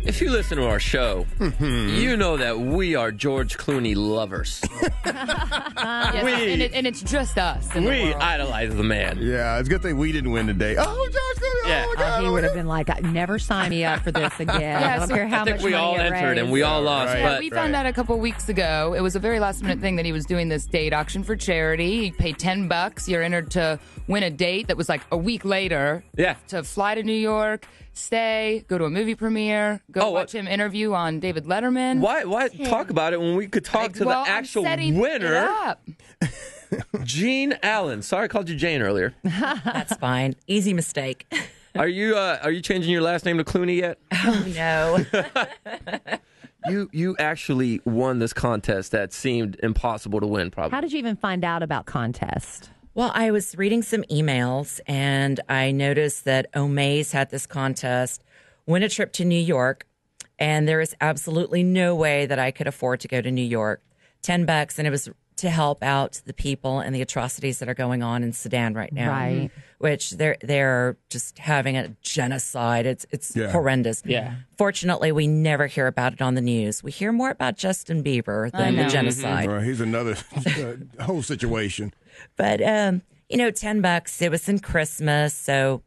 If you listen to our show, you know that we are George Clooney lovers. Yes, and it's just us. We idolize the man. Yeah, it's a good thing we didn't win today. Oh, George Clooney! Yeah. Oh, my God. He would have been like, never sign me up for this again. I don't care how I think much we money all it entered raised. and we all lost. Right. But We found out a couple weeks ago. It was a very last minute thing that he was doing this date auction for charity. You pay $10. You're entered to win a date that was like a week later. Yeah. To fly to New York, stay, go to a movie premiere, go watch him interview on David Letterman. why talk about it when we could talk to the actual winner, Gene Allen? Sorry, I called you Jane earlier. That's fine. Easy mistake. Are you changing your last name to Clooney yet? Oh, no. You actually won this contest that seemed impossible to win, probably. How did you even find out about contest? Well, I was reading some emails and I noticed that Omaze had this contest, win a trip to New York, and there is absolutely no way that I could afford to go to New York. $10, and it was to help out the people and the atrocities that are going on in Sudan right now. Right. Which they're just having a genocide. It's horrendous. Yeah. Fortunately, we never hear about it on the news. We hear more about Justin Bieber than the genocide. Right, he's another whole situation. But, $10, it was in Christmas, so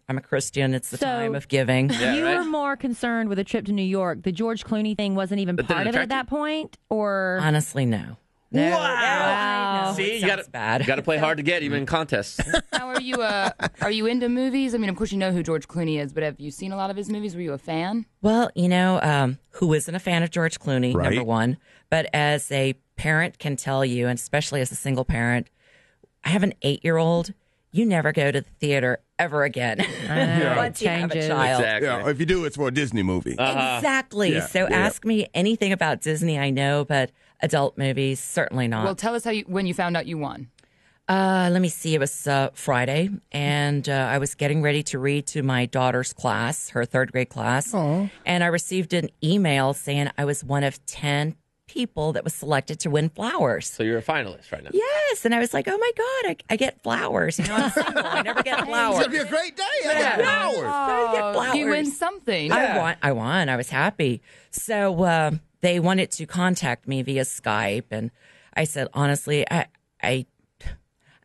I'm a Christian. It's the time of giving. Yeah, you right? were more concerned with a trip to New York. The George Clooney thing wasn't even But part didn't of it at attract that point? Or Honestly, no. No, Wow. no, See, it you sounds bad. got to play hard to get, even in contests. Now, are you into movies? I mean, of course you know who George Clooney is, but have you seen a lot of his movies? Were you a fan? Well, who isn't a fan of George Clooney, Right. number one. But as a parent can tell you, and especially as a single parent, I have an 8-year-old. You never go to the theater ever again. Once you have a Changes. child. Exactly. Yeah, if you do, it's for a Disney movie. Exactly. Yeah, So yeah. ask me anything about Disney, I know, but adult movies, certainly not. Well, tell us when you found out you won. Let me see. It was Friday, and I was getting ready to read to my daughter's class, her third grade class. And I received an email saying I was one of 10 people that was selected to win flowers. So you're a finalist right now. Yes, and I was like, oh my God, I get flowers. I'm single. I never get flowers. It's going to be a great day. I got flowers. So I get flowers. You win something. I won. I was happy. So they wanted to contact me via Skype, and I said, honestly,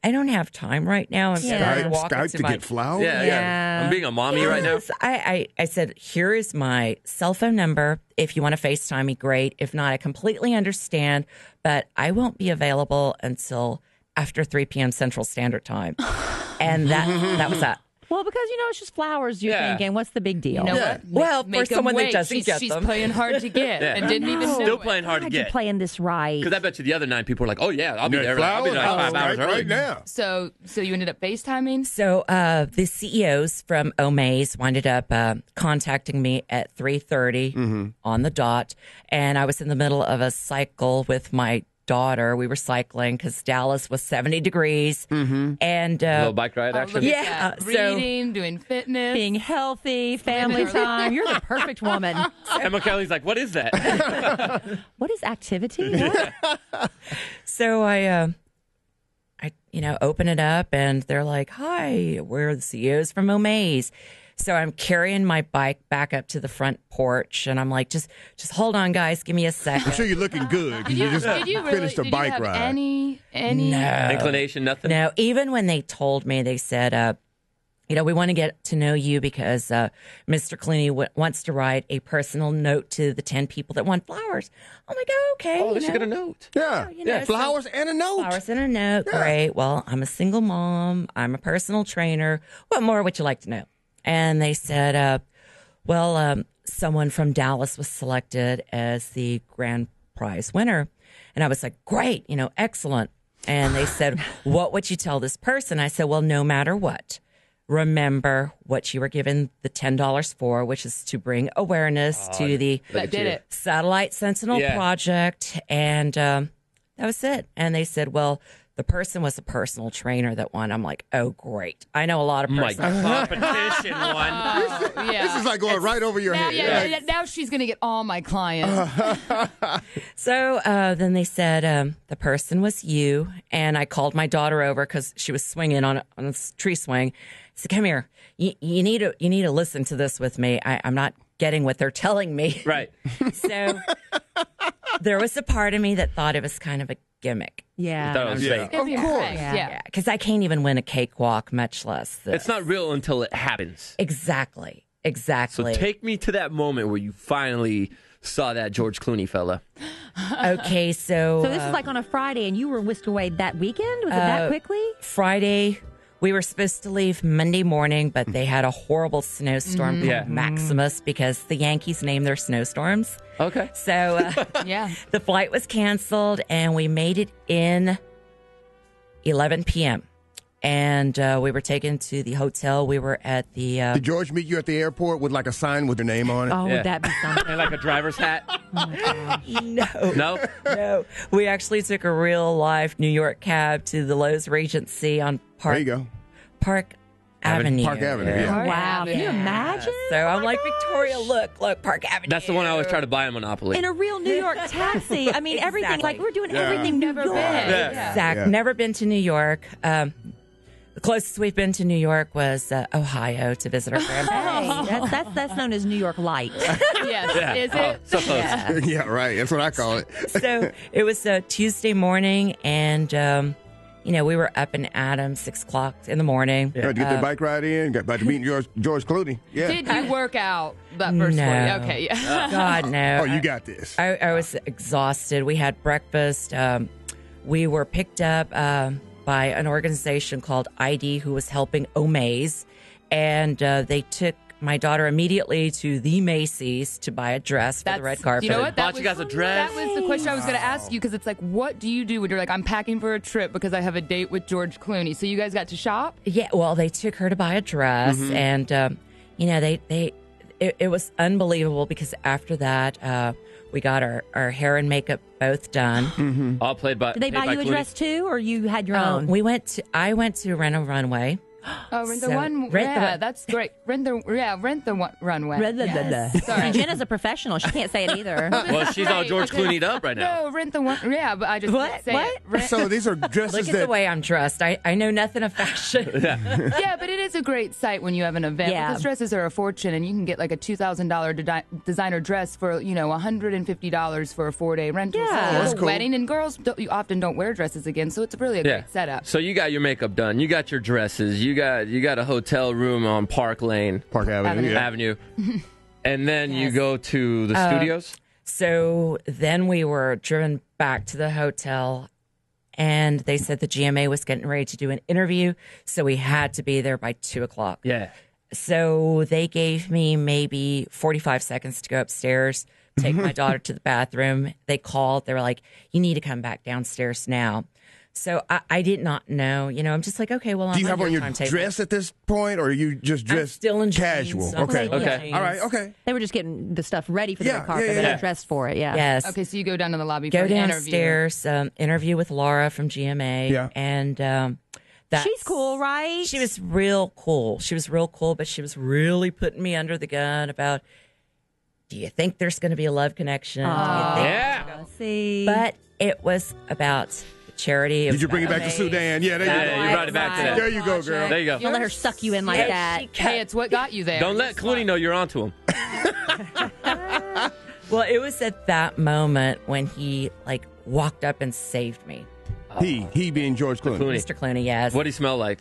I don't have time right now. I'm Yeah. Skype to get flowers? Yeah. I'm being a mommy right now. Yes, I said, here is my cell phone number. If you want to FaceTime me, great. If not, I completely understand, but I won't be available until after 3 p.m. Central Standard Time. And that was that. well, because it's just flowers. You're Yeah. thinking, what's the big deal? You know Yeah. what? Well, for Make 'em someone that wait. doesn't get she's them. playing hard to get Yeah. and didn't even know Still it. playing hard to God, you're get. playing this right. Because I bet you the other 9 people are like, oh, yeah, I'll be Yeah, there. I'll be flowers? there I'll 5 hours Skype early. right now. So you ended up FaceTiming? So the CEOs from Omaze winded up contacting me at 3:30 on the dot, and I was in the middle of a cycle with my daughter. We were cycling because Dallas was 70 degrees, and A little bike ride action. Look at Yeah, that. so- Reading, doing fitness. Being healthy, family time. You're the perfect woman. And McKelly's like, what is that? What is activity? What? So I open it up, and they're like, "Hi, we're the CEOs from Omaze." So I'm carrying my bike back up to the front porch, and I'm like, "Just hold on, guys, give me a I'm second." sure you're looking good because you just Did you really, finished a did bike you have ride. any No. Inclination, nothing? No, even when they told me, they said, we want to get to know you because Mr. Clooney wants to write a personal note to the 10 people that want flowers. I'm like, oh, okay. Oh, they should get a note. Yeah, you know, flowers and a note. Flowers and a note. Great. Well, I'm a single mom. I'm a personal trainer. What more would you like to know? And they said, someone from Dallas was selected as the grand prize winner. And I was like, great, excellent. And they said, what would you tell this person? I said, well, no matter what, remember what you were given the $10 for, which is to bring awareness to the that did it? Satellite Sentinel Project. And that was it. And they said, well, the person was a personal trainer that won. I'm like, oh, great. I know a lot of My personal competition one. Yeah. This is like going right over your now, head. now she's going to get all my clients. So then they said the person was you, and I called my daughter over because she was swinging on a tree swing. I said, "Come here, you need to listen to this with me. I'm not getting what they're telling me. Right. So there was a part of me that thought it was kind of a gimmick. Yeah. Thought it was fake. Of course. Yeah, because I can't even win a cakewalk, much less this. It's not real until it happens. Exactly. So take me to that moment where you finally saw that George Clooney fella. Okay, so So this is like on a Friday, and you were whisked away that weekend? Was it that quickly? Friday. We were supposed to leave Monday morning, but they had a horrible snowstorm called Yeah. Maximus because the Yankees named their snowstorms. Okay. So Yeah. the flight was canceled, and we made it in 11 p.m. And we were taken to the hotel. We were at the... Did George meet you at the airport with like a sign with your name on it? Oh, Yeah. would that be something? And like a driver's hat? No. No? No. We actually took a real-life New York cab to the Lowe's Regency on There you go. Park Avenue. Park Avenue, yeah. Wow. Can you Yeah. imagine? So Oh I'm my like, gosh. Victoria, look, Park Avenue. That's the one I always try to buy in Monopoly. In a real New York taxi. I mean, everything. Exactly. Like, we're doing Yeah. everything New Never York. been. Yeah. Exactly. Yeah. Never been to New York. The closest we've been to New York was Ohio to visit our grandparents. Hey, that's known as New York Light. Yes. Yeah. Is Oh, it? so close. Yeah, right. That's what I call it. So it was a Tuesday morning, and we were up and at 'em 6 o'clock in the morning. Got to get the bike ride in. Got about to meet George Clooney. Yeah. Did you work out that first No. 40? Okay, yeah. God no! Oh, you got this. I was exhausted. We had breakfast. We were picked up by an organization called ID who was helping Omaze, and they took my daughter immediately to the Macy's to buy a dress for the red carpet. You know what? Bought you guys a dress? That was the question I was going to ask you because it's like, what do you do when you're like, I'm packing for a trip because I have a date with George Clooney? So you guys got to shop? Yeah, well, they took her to buy a dress, and it was unbelievable because after that, we got our hair and makeup both done. All played by. Did they paid buy by you a Clooney. dress too, or you had your own? I went to Rent a Runway. Oh, rent the So, one. rent the- Yeah, that's great. Rent the runway. Sorry. Sorry. Jenna's a professional. She can't say it either. Well, she's all George Clooney'd up right now. No, rent the one. Yeah, but I just What? can't say What? it. Rent- So these are dresses Look at that the way I'm dressed. I know nothing of fashion. yeah, but it is a great site when you have an event. Yeah. Because dresses are a fortune, and you can get like a $2,000 designer dress for $150 for a 4-day rental. Yeah. So Oh, it's that's a cool. wedding, and girls you often don't wear dresses again, so it's really a Yeah. great setup. So you got your makeup done. You got your dresses. You got a hotel room on Park Lane Park Avenue. Yeah. Avenue. And then you go to the studios. So then we were driven back to the hotel, and they said the GMA was getting ready to do an interview, so we had to be there by 2:00. Yeah. So they gave me maybe 45 seconds to go upstairs, take my daughter to the bathroom. They called. They were like, "You need to come back downstairs now." So I did not know. I'm just like, okay, well, Do you I'm have on your timetable. dress at this point, or are you just I'm dressed still in casual? jeans. I'm Okay. still in Okay. jeans. All right. Okay. They were just getting the stuff ready for the Yeah, red carpet, yeah, but yeah. not dressed for it. Yeah. Yes. Okay, so you go down to the lobby for Go an interview. downstairs, interview with Laura from GMA. Yeah. And She's cool, right? She was real cool. She was real cool, but she was really putting me under the gun about, do you think there's going to be a love connection? Do you think? Yeah. See. But it was about charity. Did you bring it back to Sudan? Yeah, there you Yeah, go. you brought it back to that. There you go, girl. There you go. You'll let her suck you in like that. Hey, it's what got you there. Don't let Clooney know you're onto him. Well, it was at that moment when he walked up and saved me. He being George Clooney. Clooney. Mr. Clooney, yes. What'd he smell like?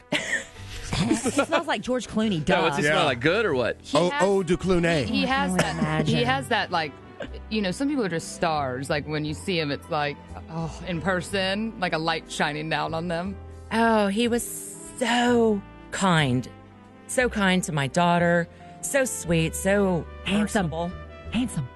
He smells like George Clooney. Duh. Yeah, what's he Yeah. smell like? Good or what? Oh, de Clooney. He has would that. imagine. He has that some people are just stars. Like when you see him, it's like, oh, in person, like a light shining down on them. Oh, he was so kind. So kind to my daughter. So sweet. So Handsome. personable. Handsome.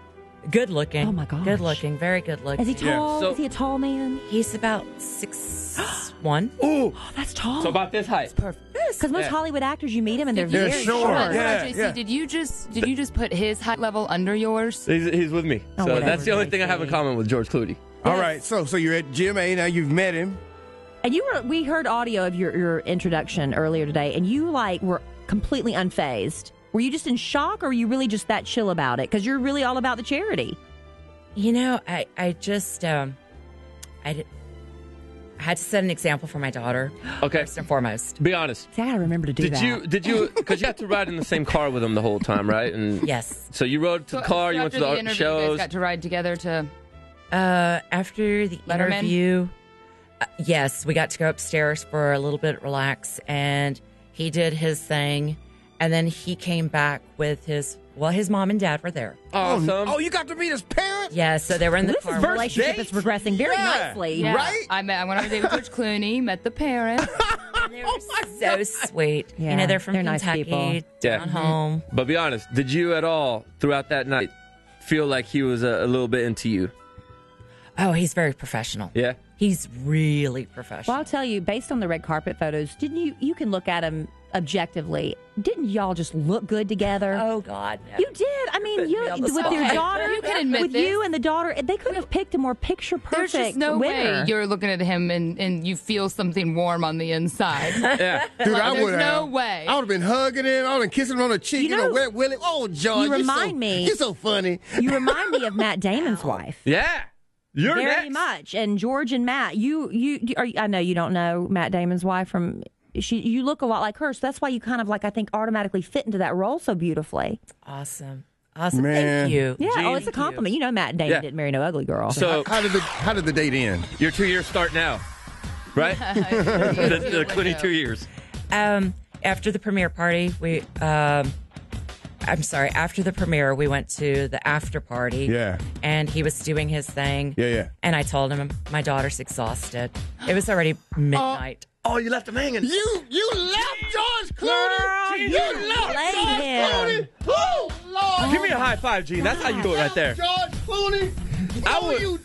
Good looking. Oh, my gosh. Good looking. Very good looking. Is he tall? So- Is he a tall man? He's about 6'1". Ooh, Oh, that's tall. So about this height. Because most Yeah. Hollywood actors, you meet them and they're They're very short. Hold on, Yeah, JC, yeah. did you just put his height level under yours? He's with me. Oh, So whatever, that's the only thing I have in JC. common with George Clooney. all right. So you're at GMA now. You've met him. And we heard audio of your introduction earlier today, and you were completely unfazed. Were you just in shock, or were you really just that chill about it? Because you're really all about the charity. I just I I had to set an example for my daughter. Okay. First and foremost. Be honest. See, I gotta remember to do that. Did you, because you have to ride in the same car with him the whole time, right? And Yes. So you rode to the car, you went to after the interview, shows. You guys got to ride together to... After the Letterman? interview, yes, we got to go upstairs for a little bit, relax, and he did his thing. And then he came back with his mom and dad were there. Awesome. Oh, you got to meet his parents? Yeah, so they were in the This car. relationship date? is progressing very nicely. Yeah. Right? I went on a date with George Clooney, met the parents. And they were so sweet. Yeah, You know, they're from they're nice Kentucky, people. Yeah. down home. But be honest, did you at all throughout that night feel like he was a little bit into you? Oh, he's very professional. Yeah. He's really professional. Well, I'll tell you, based on the red carpet photos, didn't you can look at him objectively. Didn't y'all just look good together? Oh, God. No. You did. I mean, you on the with spot. your Okay, daughter, you can admit with this. you and the daughter, they couldn't have picked a more picture perfect There's just no winner. way you're looking at him and you feel something warm on the inside. Yeah. Dude, Like, I there's would no have. way. I would have been hugging him. I would have been kissing him on the cheek. You You know, know, wet Willie. Oh, George, you remind me- You're so funny. You remind me of Matt Damon's wife. Yeah. You're Very next. much. And George and Matt, I know you don't know Matt Damon's wife from. You look a lot like her, so that's why you kind of like I think automatically fit into that role so beautifully. Awesome. Awesome. Man. Thank you. Yeah, Gene, it's a compliment. You know, Matt Damon Yeah. didn't marry no ugly girl. So How did the date end? your 2 years start now, right? the Clooney 2 years. After the premiere party, after the premiere, we went to the after party. Yeah. And he was doing his thing. Yeah. And I told him, my daughter's exhausted. It was already midnight. Oh, you left him hanging. You left George Clooney. Girl, you you left played George him. Clooney. Oh Lord. Give me a high five, Gene. That's how you do it right there. George Clooney. I Oh, would- you.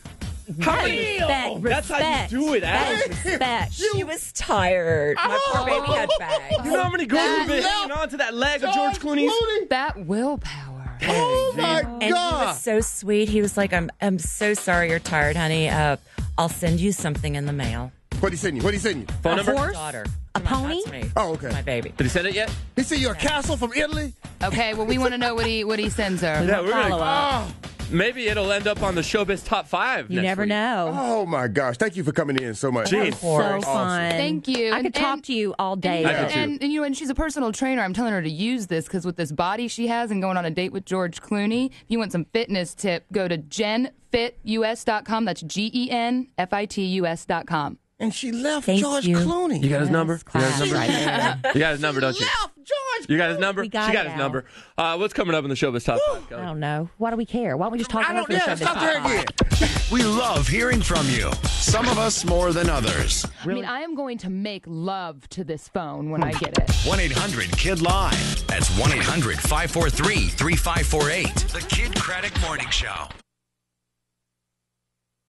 How many? Respect, That's how you respect. do it, That Alex. is respect. She was tired. My poor baby had bags. You know how many girls would have been That- hanging on to that leg of George Clooney's? That willpower. Oh my And he God. was so sweet. He was like, I'm so sorry you're tired, honey. I'll send you something in the mail. What'd he send you? What'd he send you? Phone A number? horse? Daughter. A pony? That's me. Oh, okay. My baby. Did he send it yet? He sent you a castle from Italy? Okay, well, we want to know what he sends her. Yeah, we're Follow gonna. up. Maybe it'll end up on the Showbiz Top 5. You next never week. know. Oh my gosh. Thank you for coming in so much. Gene. So fun. Thank you. I could And- talk to you all day. I could too. And you know, and she's a personal trainer. I'm telling her to use this because with this body she has and going on a date with George Clooney, if you want some fitness tip, go to genfitus.com. That's GENFITUS.com. And she left Thank George you. Clooney. You got his number? You got his Class number? right there. You got his number, don't you? Left George You got his number? We got She got it his now. number. What's coming up in the Showbiz Top 5, I Kelly? don't know. Why do we care? Why don't we just talk I about don't. Yeah, stop there again. We love hearing from you. Some of us more than others. I mean, I am going to make love to this phone when I get it. 1-800-KID-LIVE. That's 1-800-543-3548. The Kid Craddock Morning Show.